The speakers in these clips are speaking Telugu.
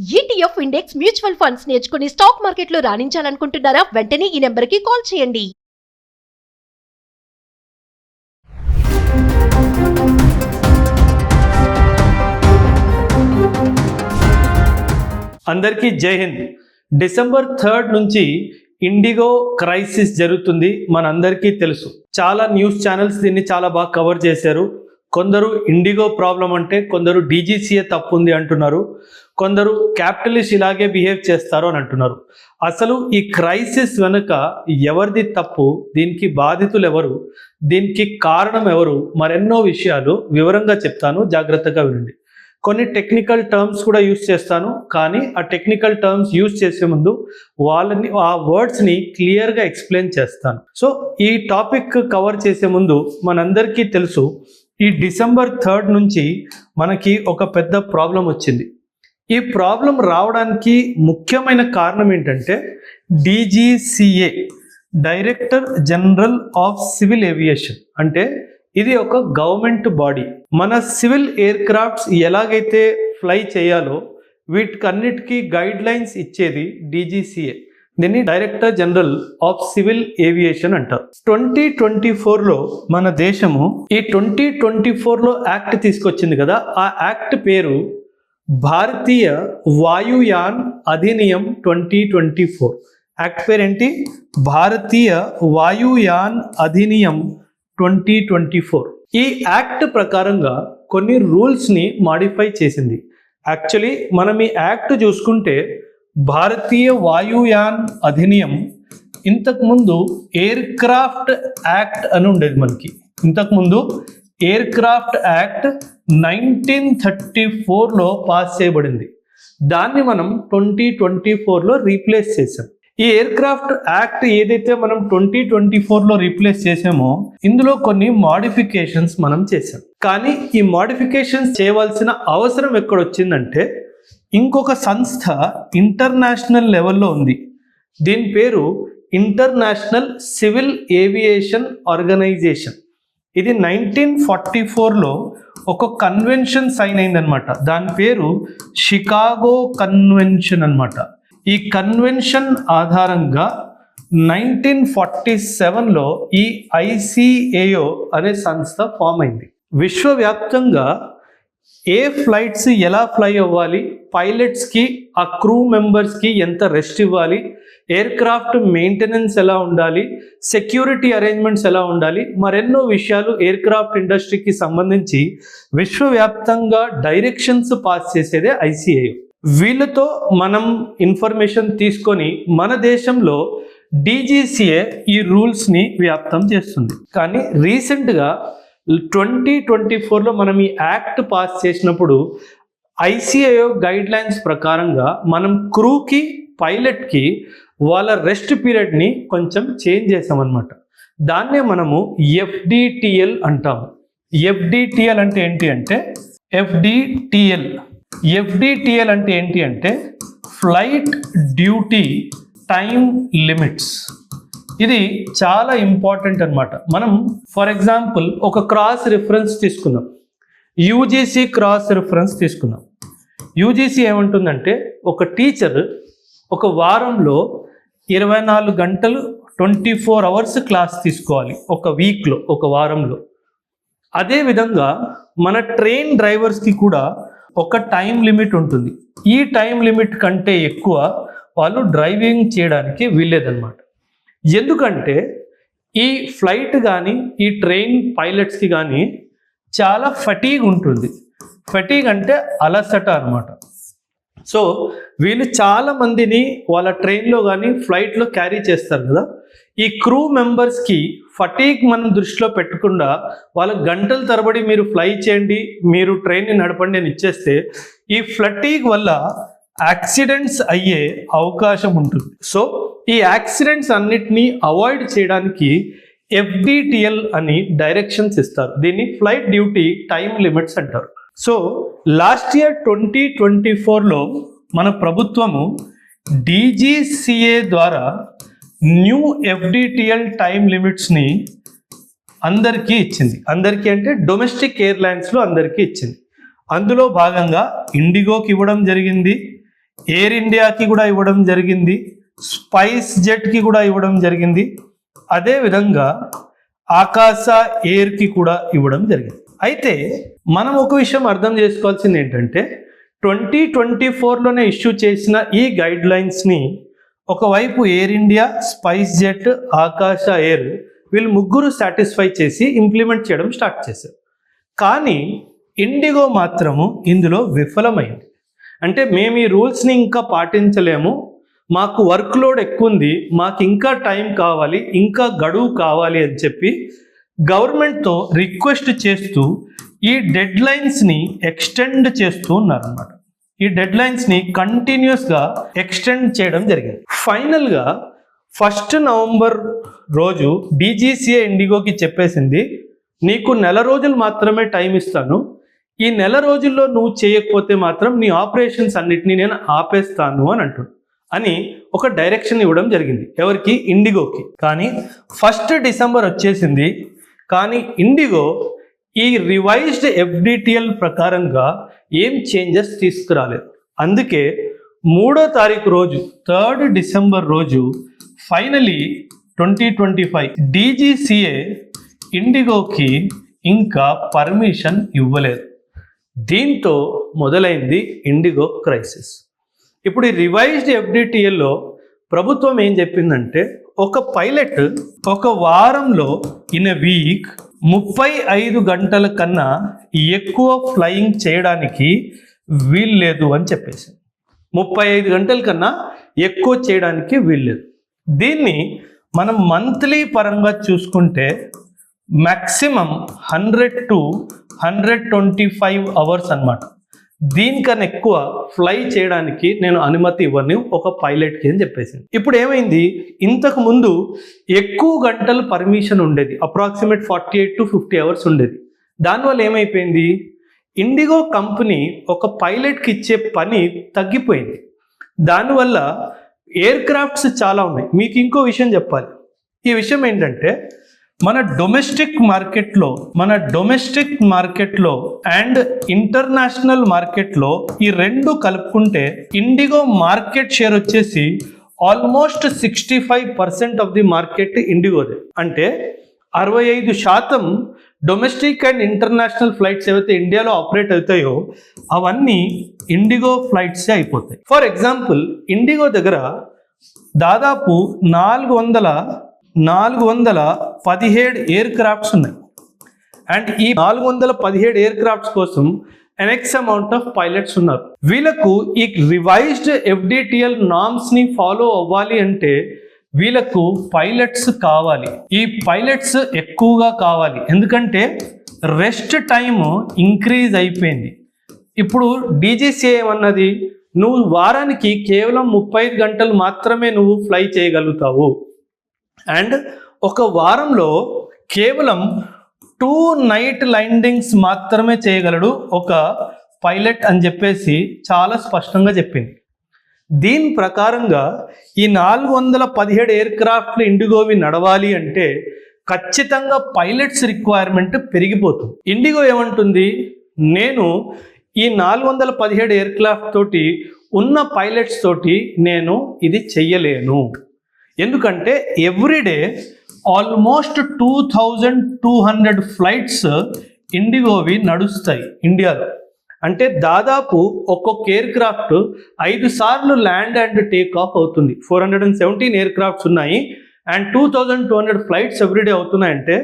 ETF ఇండెక్స్ మ్యూచువల్ ఫండ్స్ నేర్చుకుని స్టాక్ మార్కెట్లో రాణించాలనుకుంటున్నారా? వెంటనే ఈ నెంబర్కి కాల్ చేయండి. అందరికీ జై హింద్. డిసెంబర్ 3 నుంచి ఇండిగో క్రైసిస్ జరుగుతుంది, మనందరికీ తెలుసు. చాలా న్యూస్ ఛానల్స్ దీన్ని చాలా బాగా కవర్ చేశారు. కొందరు ఇండిగో ప్రాబ్లం అంటే కొందరు DGCA తప్పు ఉంది అంటున్నారు, కొందరు క్యాపిటలిస్ట్ ఇలాగే బిహేవ్ చేస్తారు అని అంటున్నారు. అసలు ఈ క్రైసిస్ వెనుక ఎవరిది తప్పు, దీనికి బాధితులు ఎవరు, దీనికి కారణం ఎవరు, మరెన్నో విషయాలు వివరంగా చెప్తాను, జాగ్రత్తగా వినండి. కొన్ని టెక్నికల్ టర్మ్స్ కూడా యూజ్ చేస్తాను, కానీ ఆ టెక్నికల్ టర్మ్స్ యూజ్ చేసే ముందు ఆ వర్డ్స్ని క్లియర్గా ఎక్స్ప్లెయిన్ చేస్తాను. సో ఈ టాపిక్ కవర్ చేసే ముందు మనందరికీ తెలుసు, ఈ డిసెంబర్ 3 నుంచి మనకి ఒక పెద్ద ప్రాబ్లం వచ్చింది. ఈ ప్రాబ్లం రావడానికి ముఖ్యమైన కారణం ఏంటంటే DGCA, director general of civil aviation. అంటే ఇది ఒక గవర్నమెంట్ బాడీ. మన సివిల్ ఎయిర్ క్రాఫ్ట్స్ ఎలాగైతే ఫ్లై చేయాలో వీటికన్నిటికీ గైడ్ లైన్స్ ఇచ్చేది DGCA. దీన్ని director general of civil aviation అంటారు. 2024లో మన దేశము ఈ 2024లో యాక్ట్ తీసుకొచ్చింది కదా, ఆ యాక్ట్ పేరు భారతీయ వాయుయాన్ అధినియం 2024. యాక్ట్ పేరేంటి? భారతీయ వాయుయాన్ అధినియం 2024. ఈ యాక్ట్ ప్రకారంగా కొన్ని రూల్స్ని మాడిఫై చేసింది. యాక్చువల్లీ మనం ఈ యాక్ట్ చూసుకుంటే భారతీయ వాయుయాన్ అధినియం ఇంతకుముందు ఎయిర్ క్రాఫ్ట్ యాక్ట్ అని ఉండేది మనకి. ఇంతకుముందు ఎయిర్ క్రాఫ్ట్ యాక్ట్ 1934లో పాస్ చేయబడింది. దాన్ని మనం 2024లో రీప్లేస్ చేసాం. ఈ ఎయిర్ క్రాఫ్ట్ యాక్ట్ ఏదైతే మనం 2024లో రీప్లేస్ చేసామో ఇందులో కొన్ని మోడిఫికేషన్స్ మనం చేసాం. కానీ ఈ మోడిఫికేషన్స్ చేయవలసిన అవసరం ఎక్కడొచ్చిందంటే ఇంకొక సంస్థ ఇంటర్నేషనల్ లెవెల్లో ఉంది. దీని పేరు ఇంటర్నేషనల్ సివిల్ ఏవియేషన్ ఆర్గనైజేషన్. ఇది 1944లో ఒక కన్వెన్షన్ సైన్ అయిందనమాట. దాని పేరు షికాగో కన్వెన్షన్ అనమాట. ఈ కన్వెన్షన్ ఆధారంగా 1947లో ఈ ICAO అనే సంస్థ ఫామ్ అయింది. విశ్వవ్యాప్తంగా ఏ ఫ్లైట్స్ ఎలా ఫ్లై అవ్వాలి, పైలట్స్కి ఆ క్రూ మెంబర్స్కి ఎంత రెస్ట్ ఇవ్వాలి, ఎయిర్ క్రాఫ్ట్ మెయింటెనెన్స్ ఎలా ఉండాలి, సెక్యూరిటీ అరేంజ్మెంట్స్ ఎలా ఉండాలి, మరెన్నో విషయాలు ఎయిర్ క్రాఫ్ట్ ఇండస్ట్రీకి సంబంధించి విశ్వవ్యాప్తంగా డైరెక్షన్స్ పాస్ చేసేదే ICAO. వీళ్ళతో మనం ఇన్ఫర్మేషన్ తీసుకొని మన దేశంలో DGCA ఈ రూల్స్ని వ్యాప్తం చేస్తుంది. కానీ రీసెంట్గా 2024లో మనం ఈ యాక్ట్ పాస్ చేసినప్పుడు ICAO గైడ్ లైన్స్ ప్రకారంగా మనం క్రూకి, పైలట్కి వాళ్ళ రెస్ట్ పీరియడ్ని కొంచెం చేంజ్ చేసామన్నమాట. దాన్నే మనము FDTL అంటాము. FDTL అంటే ఏంటి అంటే FDTL అంటే ఏంటి అంటే ఫ్లైట్ డ్యూటీ టైం లిమిట్స్. ఇది చాలా ఇంపార్టెంట్ అనమాట. మనం ఫర్ ఎగ్జాంపుల్ ఒక క్రాస్ రిఫరెన్స్ తీసుకుందాం, UGC క్రాస్ రిఫరెన్స్ తీసుకుందాం. UGC ఏమంటుందంటే ఒక టీచర్ ఒక వారంలో 24 గంటలు 24 అవర్స్ క్లాస్ తీసుకోవాలి ఒక వీక్లో, ఒక వారంలో. అదేవిధంగా మన ట్రైన్ డ్రైవర్స్కి కూడా ఒక టైం లిమిట్ ఉంటుంది. ఈ టైం లిమిట్ కంటే ఎక్కువ వాళ్ళు డ్రైవింగ్ చేయడానికి వీల్లేదన్నమాట. ఎందుకంటే ఈ ఫ్లైట్ కానీ ఈ ట్రైన్ పైలట్స్కి కానీ చాలా ఫటీగ్ ఉంటుంది. ఫటీగ్ అంటే అలసట అనమాట. సో వీళ్ళు చాలా మందిని వాళ్ళ ట్రైన్లో కానీ ఫ్లైట్లో క్యారీ చేస్తారు కదా. ఈ క్రూ మెంబర్స్కి ఫటీగ్ మనం దృష్టిలో పెట్టకుండా వాళ్ళ గంటల తరబడి మీరు ఫ్లై చేయండి, మీరు ట్రైన్ని నడపండి అని ఇచ్చేస్తే ఈ ఫటీగ్ వల్ల యాక్సిడెంట్స్ అయ్యే అవకాశం ఉంటుంది. సో ఈ యాక్సిడెంట్స్ అన్నిటినీ అవాయిడ్ చేయడానికి FDTL అని డైరెక్షన్స్ ఇస్తారు. దీన్ని ఫ్లైట్ డ్యూటీ టైం లిమిట్స్ అంటారు. సో లాస్ట్ ఇయర్ 2024లో మన ప్రభుత్వము DGCA ద్వారా న్యూ FDTL టైం లిమిట్స్ని అందరికీ ఇచ్చింది. అందరికీ అంటే డొమెస్టిక్ ఎయిర్లైన్స్లో అందరికీ ఇచ్చింది. అందులో భాగంగా ఇండిగోకి ఇవ్వడం జరిగింది, ఎయిర్ ఇండియాకి కూడా ఇవ్వడం జరిగింది, స్పైస్ జెట్కి కూడా ఇవ్వడం జరిగింది, అదేవిధంగా ఆకాశ ఎయిర్కి కూడా ఇవ్వడం జరిగింది. అయితే మనం ఒక విషయం అర్థం చేసుకోవాల్సింది ఏంటంటే 2024లోనే ఇష్యూ చేసిన ఈ గైడ్ లైన్స్ని ఒకవైపు ఎయిర్ ఇండియా, స్పైస్ జెట్, ఆకాశ ఎయిర్ వీళ్ళు ముగ్గురు సాటిస్ఫై చేసి ఇంప్లిమెంట్ చేయడం స్టార్ట్ చేశారు. కానీ ఇండిగో మాత్రము ఇందులో విఫలమైంది. అంటే మేము ఈ రూల్స్ని ఇంకా పాటించలేము, మాకు వర్క్ లోడ్ ఎక్కువ ఉంది, మాకు ఇంకా టైం కావాలి, ఇంకా గడువు కావాలి అని చెప్పి గవర్నమెంట్తో రిక్వెస్ట్ చేస్తూ ఈ డెడ్ లైన్స్ని ఎక్స్టెండ్ చేస్తూ ఉన్నారన్నమాట. ఈ డెడ్ లైన్స్ని కంటిన్యూస్గా ఎక్స్టెండ్ చేయడం జరిగింది. ఫైనల్గా 1 నవంబర్ రోజు డీజీసీఏ ఇండిగోకి చెప్పేసింది, నీకు నెల రోజులు మాత్రమే టైం ఇస్తాను, ఈ నెల రోజుల్లో నువ్వు చేయకపోతే మాత్రం నీ ఆపరేషన్స్ అన్నిటినీ నేను ఆపేస్తాను అని అంటున్నాను అని ఒక డైరెక్షన్ ఇవ్వడం జరిగింది. ఎవరికి? ఇండిగోకి. కానీ 1 డిసెంబర్ వచ్చేసింది, కానీ ఇండిగో ఈ రివైజ్డ్ ఎఫ్డిటిఎల్ ప్రకారంగా ఏం చేంజెస్ తీసుకురాలేదు. అందుకే 3వ తారీఖు రోజు 3rd డిసెంబర్ రోజు ఫైనలీ 2025 డీజీసీఏ ఇండిగోకి ఇంకా పర్మిషన్ ఇవ్వలేదు. దీంతో మొదలైంది ఇండిగో క్రైసిస్. ఇప్పుడు ఈ రివైజ్డ్ ఎఫ్డిటిఎల్లో ప్రభుత్వం ఏం చెప్పిందంటే, ఒక పైలట్ ఒక వారంలో ఇన్ ఎ వీక్ 35 గంటల కన్నా ఎక్కువ ఫ్లయింగ్ చేయడానికి వీల్లేదు అని చెప్పేసి. 35 గంటల కన్నా ఎక్కువ చేయడానికి వీల్లేదు. దీన్ని మనం మంత్లీ పరంగా చూసుకుంటే మ్యాక్సిమం 100 to 125 అవర్స్ అన్నమాట. దీనికన్నా ఎక్కువ ఫ్లై చేయడానికి నేను అనుమతి ఇవ్వను ఒక పైలట్కి అని చెప్పేసింది. ఇప్పుడు ఏమైంది, ఇంతకు ముందు ఎక్కువ గంటలు పర్మిషన్ ఉండేది, అప్రాక్సిమేట్ 48 to 50 అవర్స్ ఉండేది. దానివల్ల ఏమైపోయింది, ఇండిగో కంపెనీ ఒక పైలట్కి ఇచ్చే పని తగ్గిపోయింది. దానివల్ల ఎయిర్ క్రాఫ్ట్స్ చాలా ఉన్నాయి. మీకు ఇంకో విషయం చెప్పాలి. ఈ విషయం ఏంటంటే, మన డొమెస్టిక్ మార్కెట్లో అండ్ ఇంటర్నేషనల్ మార్కెట్లో ఈ రెండు కలుపుకుంటే ఇండిగో మార్కెట్ షేర్ వచ్చేసి ఆల్మోస్ట్ 65% ఆఫ్ ది మార్కెట్ ఇండిగోదే. అంటే 65% డొమెస్టిక్ అండ్ ఇంటర్నేషనల్ ఫ్లైట్స్ ఏవైతే ఇండియాలో ఆపరేట్ అవుతాయో అవన్నీ ఇండిగో ఫ్లైట్సే అయిపోతాయి. ఫర్ ఎగ్జాంపుల్, ఇండిగో దగ్గర దాదాపు 417 ఎయిర్ క్రాఫ్ట్స్ ఉన్నాయి. అండ్ ఈ 417 ఎయిర్ క్రాఫ్ట్స్ కోసం ఎన్ఎక్స్ అమౌంట్ ఆఫ్ పైలట్స్ ఉన్నారు. వీళ్ళకు ఈ రివైజ్డ్ ఎఫ్డిటిఎల్ నార్మ్స్ ని ఫాలో అవ్వాలి అంటే వీళ్ళకు పైలట్స్ కావాలి. ఈ పైలట్స్ ఎక్కువగా కావాలి, ఎందుకంటే రెస్ట్ టైమ్ ఇంక్రీజ్ అయిపోయింది. ఇప్పుడు డీజీసీఏ ఏమన్నది, నువ్వు వారానికి కేవలం 35 గంటలు మాత్రమే నువ్వు ఫ్లై చేయగలుగుతావు అండ్ ఒక వారంలో కేవలం 2 నైట్ ల్యాండింగ్స్ మాత్రమే చేయగలడు ఒక పైలట్ అని చెప్పేసి చాలా స్పష్టంగా చెప్పింది. దీని ప్రకారంగా ఈ 417 ఎయిర్ క్రాఫ్ట్లు ఇండిగోవి నడవాలి అంటే ఖచ్చితంగా పైలట్స్ రిక్వైర్మెంట్ పెరిగిపోతుంది. ఇండిగో ఏమంటుంది, నేను ఈ 417 ఎయిర్ క్రాఫ్ట్ తోటి ఉన్న పైలట్స్ తోటి నేను ఇది చెయ్యలేను. ఎందుకంటే ఎవ్రీడే ఆల్మోస్ట్ 2200 ఫ్లైట్స్ ఇండిగోవి నడుస్తాయి ఇండియాలో. అంటే దాదాపు ఒక్కొక్క ఎయిర్ క్రాఫ్ట్ 5 సార్లు ల్యాండ్ అండ్ టేక్ ఆఫ్ అవుతుంది. 417 ఎయిర్ క్రాఫ్ట్స్ ఉన్నాయి అండ్ 2200 ఫ్లైట్స్ ఎవ్రీడే అవుతున్నాయంటే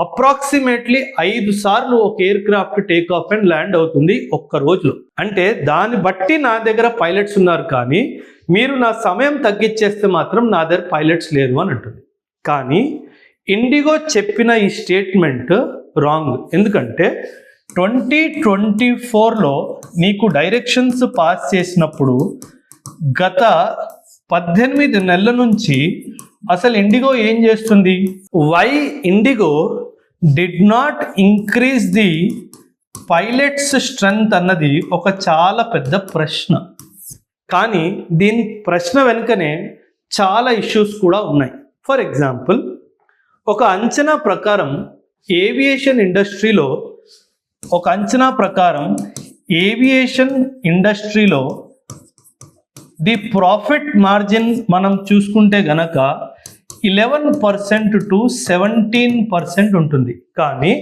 అప్రాక్సిమేట్లీ 5 సార్లు ఒక air craft take off and land అవుతుంది ఒక్క రోజులో. అంటే దాన్ని బట్టి నా దగ్గర పైలట్స్ ఉన్నారు, కానీ మీరు నా సమయం తగ్గించేస్తే మాత్రం నా దగ్గర పైలట్స్ లేరు అని అంటుంది. కానీ ఇండిగో చెప్పిన ఈ స్టేట్మెంట్ రాంగ్. ఎందుకంటే 2024లో నీకు డైరెక్షన్స్ పాస్ చేసినప్పుడు గత 18 నెలల నుంచి అసలు ఇండిగో ఏం చేస్తుంది, why IndiGo did not increase the pilots strength అన్నది ఒక చాలా పెద్ద ప్రశ్న. కానీ దీని ప్రశ్న వెనుకనే చాలా ఇష్యూస్ కూడా ఉన్నాయి. ఫర్ ఎగ్జాంపుల్, ఒక అంచనా ప్రకారం ఏవియేషన్ ఇండస్ట్రీలో ది ప్రాఫిట్ మార్జిన్ మనం చూసుకుంటే గనక 11% to 17% ఉంటుంది. కానీ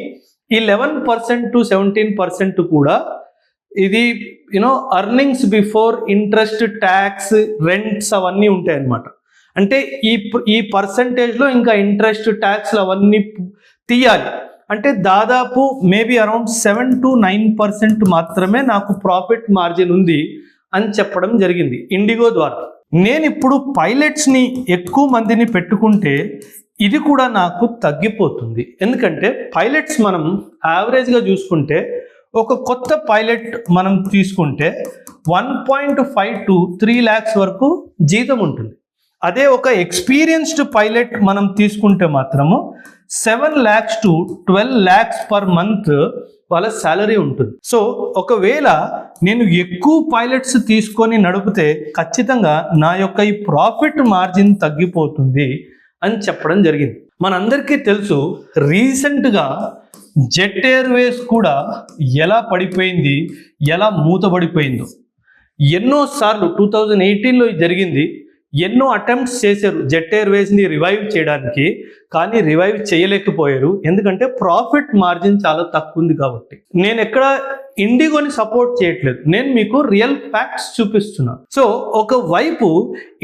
11% to 17% కూడా ఇది earnings before interest, tax, rents అవన్నీ ఉంటాయి అన్నమాట. అంటే ఈ పర్సంటేజ్లో ఇంకా ఇంట్రెస్ట్, ట్యాక్స్లు అవన్నీ తీయాలి. అంటే దాదాపు మేబీ అరౌండ్ 7 to 9% మాత్రమే నాకు ప్రాఫిట్ మార్జిన్ ఉంది అని చెప్పడం జరిగింది ఇండిగో ద్వారా. నేను ఇప్పుడు పైలట్స్ని ఎక్కువ మందిని పెట్టుకుంటే ఇది కూడా నాకు తగ్గిపోతుంది. ఎందుకంటే పైలట్స్ మనం యావరేజ్గా చూసుకుంటే ఒక కొత్త పైలట్ మనం తీసుకుంటే 1.5 to 3 lakhs వరకు జీతం ఉంటుంది. అదే ఒక ఎక్స్పీరియన్స్డ్ పైలట్ మనం తీసుకుంటే మాత్రము 7 lakhs to 12 lakhs per month వాళ్ళ శాలరీ ఉంటుంది. సో ఒకవేళ నేను ఎక్కువ పైలట్స్ తీసుకొని నడిపితే ఖచ్చితంగా నా యొక్క ఈ ప్రాఫిట్ మార్జిన్ తగ్గిపోతుంది అని చెప్పడం జరిగింది. మనందరికీ తెలుసు రీసెంట్గా జెట్ ఎయిర్వేస్ కూడా ఎలా పడిపోయింది, ఎలా మూతపడిపోయిందో. ఎన్నోసార్లు 2018లో జరిగింది. ఎన్నో అటెంప్ట్స్ చేశారు జెట్ ఎయిర్వేస్ని రివైవ్ చేయడానికి, కానీ రివైవ్ చేయలేకపోయారు. ఎందుకంటే ప్రాఫిట్ మార్జిన్ చాలా తక్కువ ఉంది కాబట్టి. నేను ఎక్కడ ఇండిగోని సపోర్ట్ చేయట్లేదు, నేను మీకు రియల్ ఫ్యాక్ట్స్ చూపిస్తున్నాను. సో ఒకవైపు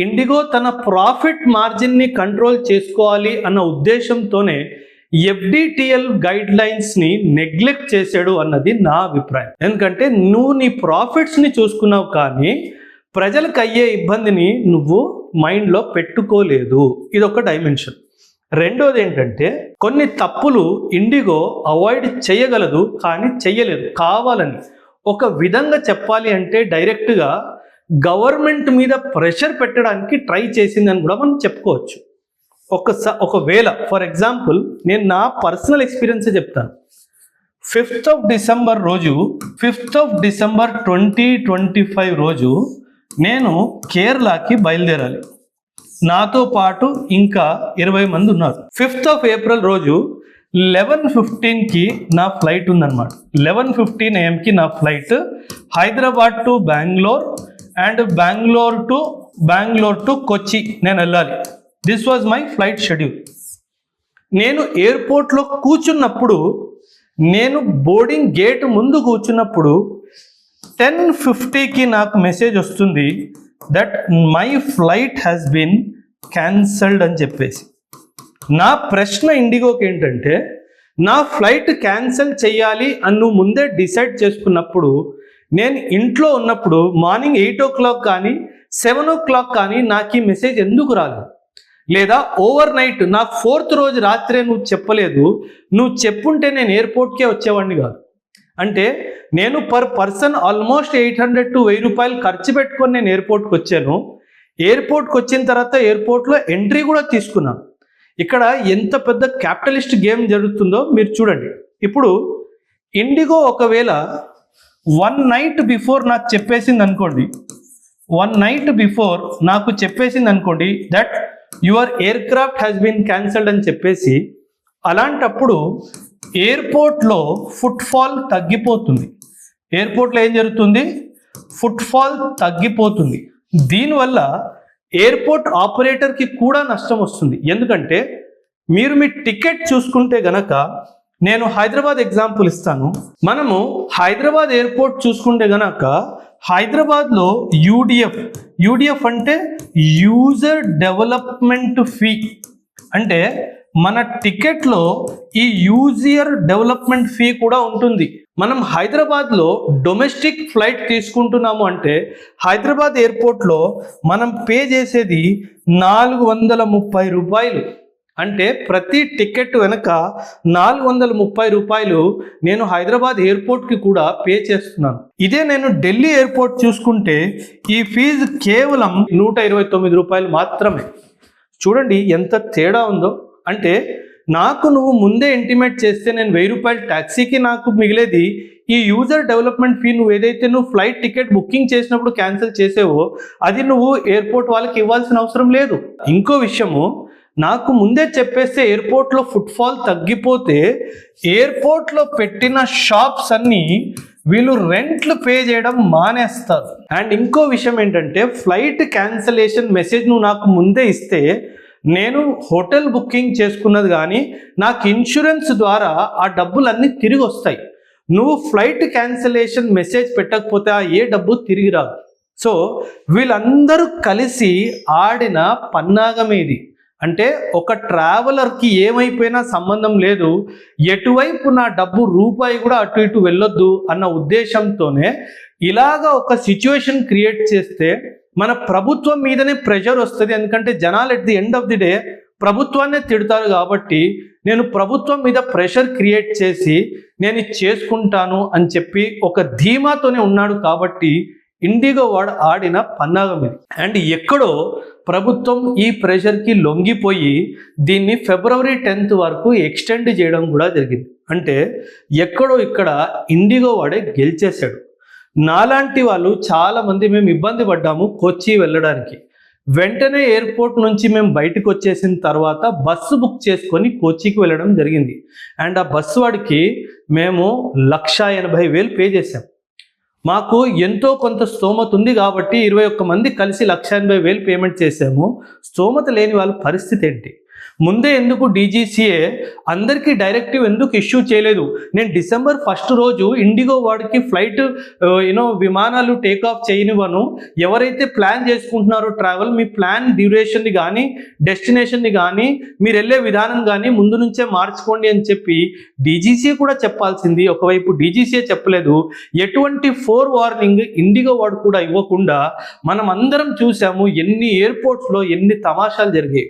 ఇండిగో తన ప్రాఫిట్ మార్జిన్ని కంట్రోల్ చేసుకోవాలి అన్న ఉద్దేశంతోనే ఎఫ్డిటిఎల్ గైడ్ లైన్స్ని నెగ్లెక్ట్ చేశాడు అన్నది నా అభిప్రాయం. ఎందుకంటే నువ్వు నీ ప్రాఫిట్స్ని చూసుకున్నావు కానీ ప్రజలకు అయ్యే ఇబ్బందిని నువ్వు మైండ్లో పెట్టుకోలేదు. ఇది ఒక డైమెన్షన్. రెండోది ఏంటంటే కొన్ని తప్పులు ఇండిగో అవాయిడ్ చేయగలదు కానీ చెయ్యలేదు కావాలని. ఒక విధంగా చెప్పాలి అంటే డైరెక్ట్గా గవర్నమెంట్ మీద ప్రెషర్ పెట్టడానికి ట్రై చేసిందని కూడా మనం చెప్పుకోవచ్చు. ఒకవేళ ఫర్ ఎగ్జాంపుల్ నేను నా పర్సనల్ ఎక్స్పీరియన్సే చెప్తాను. 5th of December రోజు 5th of December 2025 రోజు నేను కేరళకి బయలుదేరాలి. నాతో పాటు ఇంకా 20 మంది ఉన్నారు. 5th of April రోజు 11:15కి నా ఫ్లైట్ ఉందన్నమాట. 11:15 AM నా flight Hyderabad to Bengaluru and Bengaluru to Kochi నేను వెళ్ళాలి. This was my flight schedule. నేను ఎయిర్పోర్ట్లో కూర్చున్నప్పుడు, నేను బోర్డింగ్ గేట్ ముందు కూర్చున్నప్పుడు 10:50కి నాకు మెసేజ్ వస్తుంది that my flight has been cancelled అని చెప్పేసి. నా ప్రశ్న ఇండిగోకి ఏంటంటే, నా ఫ్లైట్ క్యాన్సిల్ చేయాలి అని నువ్వు ముందే డిసైడ్ చేసుకున్నప్పుడు, నేను ఇంట్లో ఉన్నప్పుడు మార్నింగ్ 8 o'clock కానీ 7 o'clock కానీ నాకు ఈ మెసేజ్ ఎందుకు రాలేదు? లేదా ఓవర్ నైట్ నాకు 4th రోజు రాత్రే నువ్వు చెప్పలేదు. నువ్వు చెప్పుంటే నేను ఎయిర్పోర్ట్కే వచ్చేవాడిని కాదు. అంటే నేను పర్ పర్సన్ ఆల్మోస్ట్ 800 to 1000 రూపాయలు ఖర్చు పెట్టుకొని నేను ఎయిర్పోర్ట్కి వచ్చాను. ఎయిర్పోర్ట్కి వచ్చిన తర్వాత ఎయిర్పోర్ట్లో ఎంట్రీ కూడా తీసుకున్నాను. ఇక్కడ ఎంత పెద్ద క్యాపిటలిస్ట్ గేమ్ జరుగుతుందో మీరు చూడండి. ఇప్పుడు ఇండిగో ఒకవేళ 1 night బిఫోర్ నాకు చెప్పేసింది అనుకోండి, 1 night బిఫోర్ నాకు చెప్పేసింది అనుకోండి that your aircraft has been cancelled అని చెప్పేసి, అలాంటప్పుడు ఎయిర్పోర్ట్లో ఫుట్ఫాల్ తగ్గిపోతుంది. ఎయిర్పోర్ట్లో ఏం జరుగుతుంది? ఫుట్ఫాల్ తగ్గిపోతుంది. దీనివల్ల ఎయిర్పోర్ట్ ఆపరేటర్కి కూడా నష్టం వస్తుంది. ఎందుకంటే మీరు మీ టికెట్ చూసుకుంటే గనక, నేను హైదరాబాద్ ఎగ్జాంపుల్ ఇస్తాను. మనము హైదరాబాద్ ఎయిర్పోర్ట్ చూసుకుంటే గనక హైదరాబాద్లో యూడిఎఫ్ అంటే యూజర్ డెవలప్మెంట్ ఫీ. అంటే మన టికెట్లో ఈ యూజర్ డెవలప్మెంట్ ఫీ కూడా ఉంటుంది. మనం హైదరాబాద్లో డొమెస్టిక్ ఫ్లైట్ తీసుకుంటున్నాము అంటే హైదరాబాద్ ఎయిర్పోర్ట్లో మనం పే చేసేది 430 రూపాయలు. అంటే ప్రతి టికెట్ వెనక 430 రూపాయలు నేను హైదరాబాద్ ఎయిర్పోర్ట్కి కూడా పే చేస్తున్నాను. ఇదే నేను ఢిల్లీ ఎయిర్పోర్ట్ చూసుకుంటే ఈ ఫీజు కేవలం 129 రూపాయలు మాత్రమే. చూడండి ఎంత తేడా ఉందో. అంటే నాకు నువ్వు ముందే ఇంటిమేట్ చేస్తే నేను 1000 రూపాయలు ట్యాక్సీకి నాకు మిగిలేది. ఈ యూజర్ డెవలప్మెంట్ ఫీ నువ్వు ఏదైతే నువ్వు ఫ్లైట్ టికెట్ బుకింగ్ చేసినప్పుడు క్యాన్సిల్ చేసేవో అది నువ్వు ఎయిర్పోర్ట్ వాళ్ళకి ఇవ్వాల్సిన అవసరం లేదు. ఇంకో విషయము, నాకు ముందే చెప్పేస్తే ఎయిర్పోర్ట్లో ఫుట్ఫాల్ తగ్గిపోతే ఎయిర్పోర్ట్లో పెట్టిన షాప్స్ అన్నీ వీళ్ళు రెంట్లు పే చేయడం మానేస్తారు. అండ్ ఇంకో విషయం ఏంటంటే, ఫ్లైట్ క్యాన్సలేషన్ మెసేజ్ నువ్వు నాకు ముందే ఇస్తే నేను హోటల్ బుకింగ్ చేసుకున్నది కానీ నాకు ఇన్సూరెన్స్ ద్వారా ఆ డబ్బులన్నీ తిరిగి వస్తాయి. నువ్వు ఫ్లైట్ క్యాన్సలేషన్ మెసేజ్ పెట్టకపోతే ఆ ఏ డబ్బు తిరిగి రాదు. సో వీళ్ళందరూ కలిసి ఆడిన పన్నాగమేది. అంటే ఒక ట్రావెలర్కి ఏమైపోయినా సంబంధం లేదు, ఎటువైపు నా డబ్బు రూపాయి కూడా అటు ఇటు వెళ్ళొద్దు అన్న ఉద్దేశంతోనే ఇలాగా ఒక సిచ్యువేషన్ క్రియేట్ చేస్తే మన ప్రభుత్వం మీదనే ప్రెషర్ వస్తుంది. ఎందుకంటే జనాలు at the end of the day ప్రభుత్వాన్నే తిడతారు. కాబట్టి నేను ప్రభుత్వం మీద ప్రెషర్ క్రియేట్ చేసి నేను ఇది చేసుకుంటాను అని చెప్పి ఒక ధీమాతోనే ఉన్నాడు. కాబట్టి ఇండిగో వాడు ఆడిన పన్నాగం ఇది. అండ్ ఎక్కడో ప్రభుత్వం ఈ ప్రెషర్కి లొంగిపోయి దీన్ని ఫిబ్రవరి 10th వరకు ఎక్స్టెండ్ చేయడం కూడా జరిగింది. అంటే ఎక్కడో ఇక్కడ ఇండిగో వాడే గెలిచేశాడు. నాలాంటి వాళ్ళు చాలామంది మేము ఇబ్బంది పడ్డాము కొచ్చి వెళ్ళడానికి. వెంటనే ఎయిర్పోర్ట్ నుంచి మేము బయటకు వచ్చేసిన తర్వాత బస్సు బుక్ చేసుకొని కోచికి వెళ్ళడం జరిగింది. అండ్ ఆ బస్సు వాడికి మేము 1,80,000 పే చేసాం. మాకు ఎంతో కొంత స్తోమత ఉంది కాబట్టి 21 మంది కలిసి 1,80,000 పేమెంట్ చేసాము. స్తోమత లేని వాళ్ళ పరిస్థితి ఏంటి? ముందే ఎందుకు డీజీసీఏ అందరికీ డైరెక్టివ్ ఎందుకు ఇష్యూ చేయలేదు? నేను December 1st రోజు ఇండిగో వాడికి ఫ్లైట్ విమానాలు టేక్ ఆఫ్ చేయనివ్వను, ఎవరైతే ప్లాన్ చేసుకుంటున్నారో ట్రావెల్ మీ ప్లాన్ డ్యూరేషన్ని కానీ డెస్టినేషన్ని కానీ మీరు వెళ్ళే విధానం కానీ ముందు నుంచే మార్చుకోండి అని చెప్పి డీజీసీఏ కూడా చెప్పాల్సింది. ఒకవైపు డీజీసీఏ చెప్పలేదు. ఎటువంటి ఫోర్ వార్నింగ్ ఇండిగో వాడు కూడా ఇవ్వకుండా మనం అందరం చూసాము ఎన్ని ఎయిర్పోర్ట్స్లో ఎన్ని తమాషాలు జరిగాయి.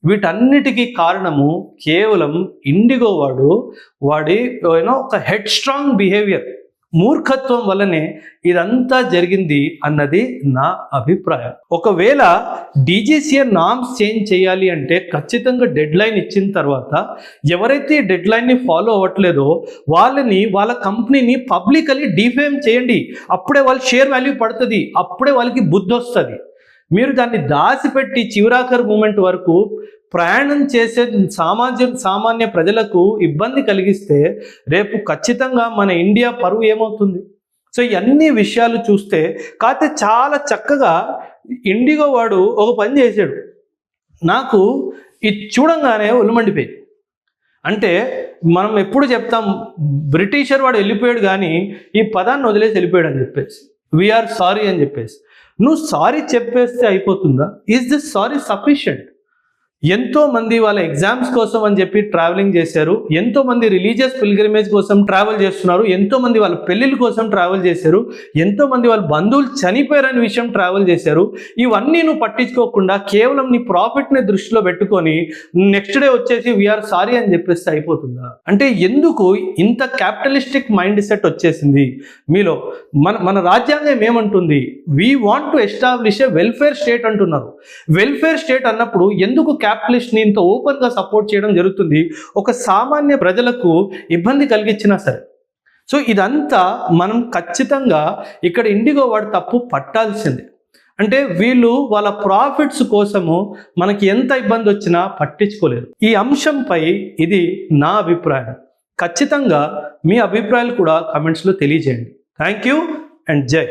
వీటన్నిటికీ కారణము కేవలం ఇండిగో వాడి ఒక హెడ్ స్ట్రాంగ్ బిహేవియర్, మూర్ఖత్వం వల్లనే ఇదంతా జరిగింది అన్నది నా అభిప్రాయం. ఒకవేళ డీజీసీఏ నామ్స్ చేంజ్ చేయాలి అంటే ఖచ్చితంగా డెడ్ లైన్ ఇచ్చిన తర్వాత ఎవరైతే డెడ్ లైన్ని ఫాలో అవ్వట్లేదో వాళ్ళ కంపెనీని పబ్లికలీ డిఫేమ్ చేయండి. అప్పుడే వాళ్ళ షేర్ వాల్యూ పడుతుంది, అప్పుడే వాళ్ళకి బుద్ధి వస్తుంది. మీరు దాన్ని దాచిపెట్టి చివరాఖరు మూమెంట్ వరకు ప్రయాణం చేసే సామాన్య ప్రజలకు ఇబ్బంది కలిగిస్తే రేపు ఖచ్చితంగా మన ఇండియా పరువు ఏమవుతుంది? సో ఇవన్నీ విషయాలు చూస్తే కాకపోతే చాలా చక్కగా ఇండిగో వాడు ఒక పని చేశాడు. నాకు ఇది చూడంగానే ఒళ్ళుమండిపోయి. అంటే మనం ఎప్పుడు చెప్తాం బ్రిటిషర్ వాడు వెళ్ళిపోయాడు కానీ ఈ పదాన్ని వదిలేసి వెళ్ళిపోయాడు అని చెప్పేసి, వీఆర్ సారీ అని చెప్పేసి. నువ్వు సారీ చెప్పేస్తే అయిపోతుందా? Is this sorry sufficient? ఎంతో మంది వాళ్ళ ఎగ్జామ్స్ కోసం అని చెప్పి ట్రావెలింగ్ చేశారు, ఎంతో మంది రిలీజియస్ పిల్గ్రిమేజ్ కోసం ట్రావెల్ చేస్తున్నారు, ఎంతో మంది వాళ్ళ పెళ్ళిళ్ళ కోసం ట్రావెల్ చేశారు, ఎంతో మంది వాళ్ళ బంధువులు చనిపోయారనే విషయం ట్రావెల్ చేశారు. ఇవన్నీ నువ్వు పట్టించుకోకుండా కేవలం నీ ప్రాఫిట్ని దృష్టిలో పెట్టుకొని నెక్స్ట్ డే వచ్చేసి వీఆర్ సారీ అని చెప్పేస్తే అయిపోతుందా? అంటే ఎందుకు ఇంత క్యాపిటలిస్టిక్ మైండ్ సెట్ వచ్చేసింది మీలో? మన రాజ్యాంగం ఏమంటుంది? We want to establish A welfare state అంటున్నారు. వెల్ఫేర్ స్టేట్ అన్నప్పుడు ఎందుకు క్యాపిటలిస్ట్ని ఇంత ఓపెన్గా సపోర్ట్ చేయడం జరుగుతుంది? ఒక సామాన్య ప్రజలకు ఇబ్బంది కలిగించినా సరే. సో ఇదంతా మనం ఖచ్చితంగా ఇక్కడ ఇండిగో వాడు తప్పు పట్టాల్సిందే. అంటే వీళ్ళు వాళ్ళ ప్రాఫిట్స్ కోసము మనకి ఎంత ఇబ్బంది వచ్చినా పట్టించుకోలేరు. ఈ అంశంపై ఇది నా అభిప్రాయం. ఖచ్చితంగా మీ అభిప్రాయాలు కూడా కామెంట్స్లో తెలియజేయండి. థ్యాంక్ యూ అండ్ జై.